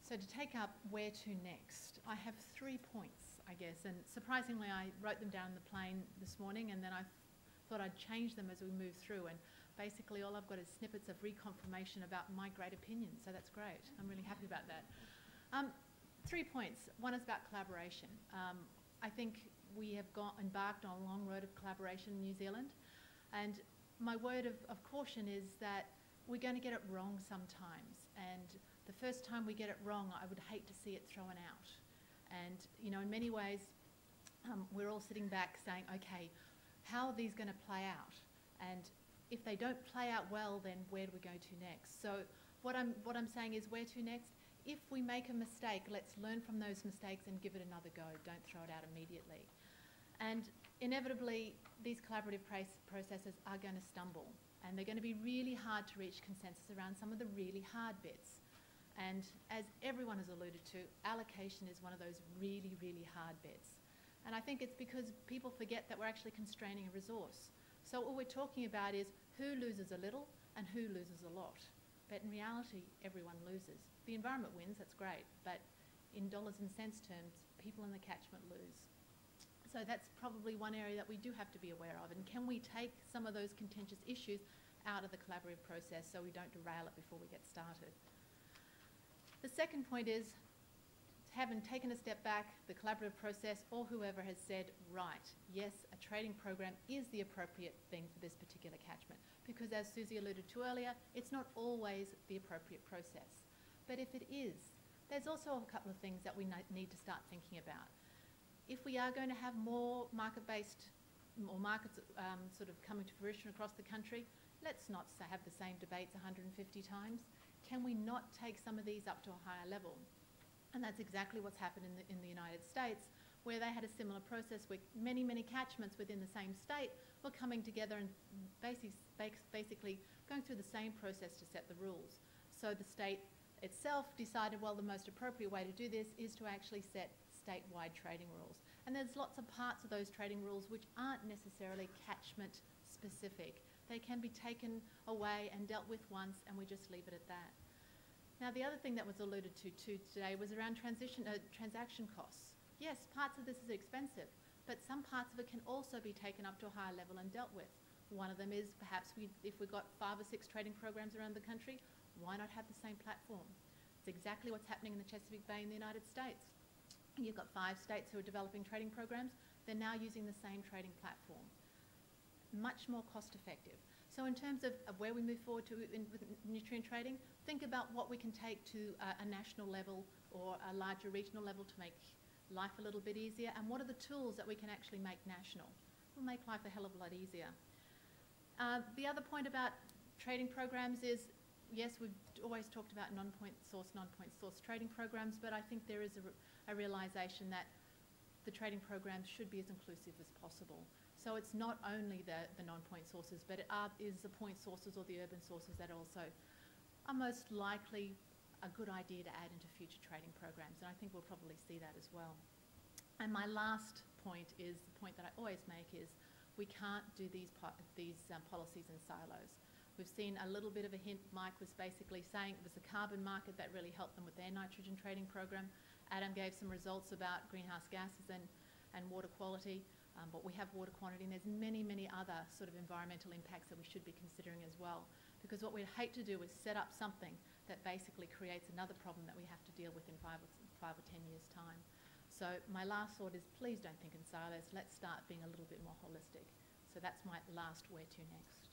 So to take up where to next, I have 3 points, I guess, and surprisingly I wrote them down in the plane this morning, and then I thought I'd change them as we move through, and basically all I've got is snippets of reconfirmation about my great opinions, so that's great. I'm really happy about that. 3 points. One is about collaboration. I think we have embarked on a long road of collaboration in New Zealand, and my word of caution is that we're going to get it wrong sometimes, and the first time we get it wrong, I would hate to see it thrown out. And, you know, in many ways, we're all sitting back saying, okay, how are these going to play out? And if they don't play out well, then where do we go to next? So what I'm saying is, where to next? If we make a mistake, let's learn from those mistakes and give it another go. Don't throw it out immediately. And inevitably, these collaborative processes are going to stumble, and they're going to be really hard to reach consensus around some of the really hard bits. And as everyone has alluded to, allocation is one of those really, really hard bits. And I think it's because people forget that we're actually constraining a resource. So what we're talking about is who loses a little and who loses a lot. But in reality, everyone loses. The environment wins, that's great, but in dollars and cents terms, people in the catchment lose. So that's probably one area that we do have to be aware of. And can we take some of those contentious issues out of the collaborative process so we don't derail it before we get started? The second point is, having taken a step back, the collaborative process, or whoever has said, right, yes, a trading program is the appropriate thing for this particular catchment. Because as Suzie alluded to earlier, it's not always the appropriate process. But if it is, there's also a couple of things that we need to start thinking about. If we are going to have more market-based, or markets sort of coming to fruition across the country, let's not have the same debates 150 times. Can we not take some of these up to a higher level? And that's exactly what's happened in the United States, where they had a similar process where many, many catchments within the same state were coming together and basically going through the same process to set the rules. So the state itself decided, well, the most appropriate way to do this is to actually set statewide trading rules. And there's lots of parts of those trading rules which aren't necessarily catchment specific. They can be taken away and dealt with once, and we just leave it at that. Now, the other thing that was alluded to today was around transaction costs. Yes, parts of this is expensive, but some parts of it can also be taken up to a higher level and dealt with. One of them is perhaps if we've got 5 or 6 trading programs around the country, why not have the same platform? It's exactly what's happening in the Chesapeake Bay in the United States. You've got 5 states who are developing trading programs. They're now using the same trading platform. Much more cost effective. So in terms of where we move forward to with nutrient trading, think about what we can take to a national level or a larger regional level to make life a little bit easier, and what are the tools that we can actually make national. Will make life a hell of a lot easier. The other point about trading programs is, yes, we've always talked about non-point source trading programs, but I think there is a realisation that the trading programs should be as inclusive as possible. So it's not only the non-point sources, but it is the point sources or the urban sources that also are most likely a good idea to add into future trading programs, and I think we'll probably see that as well. And my last point is the point that I always make is we can't do these policies in silos. We've seen a little bit of a hint. Mike was basically saying it was the carbon market that really helped them with their nitrogen trading program. Adam gave some results about greenhouse gases and water quality, but we have water quantity, and there's many, many other sort of environmental impacts that we should be considering as well. Because what we'd hate to do is set up something that basically creates another problem that we have to deal with in 5 or 10 years' time. So my last thought is, please don't think in silos. Let's start being a little bit more holistic. So that's my last where to next.